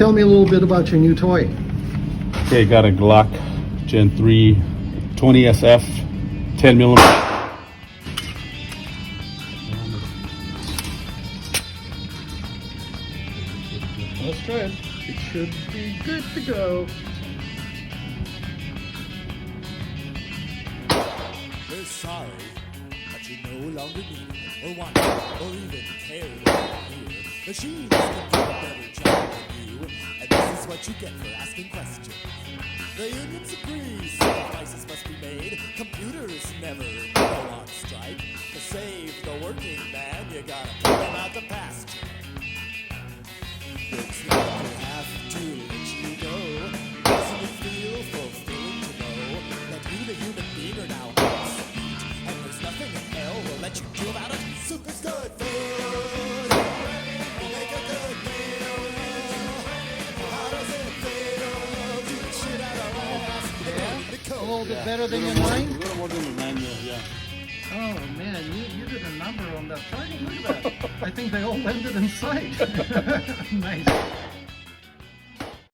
tell me a little bit about your new toy. Okay, got a Glock Gen 3 20SF 10 millimeter. Let's try it. It should be good to go. We're sorry, but you no longer need it, or want it, or even care about here. Machines can do a better job than you, and this is what you get for asking questions. The unions agree sacrifices must be made. Computers never go on strike. To save the working man, you gotta put him out to pasture. Looks like we'll have to let you go. Doesn't it feel fulfilling to know that you, the human being, are now obsolete, and there's nothing in hell will let you do about it? Super's good food. We make a good meal. How does it feel? Do the shit out of ass. A little bit better than your A mine? little more than the 9 mil, yeah. Oh man, you did a number on that target. Look at that. I think they all landed in sight. Nice.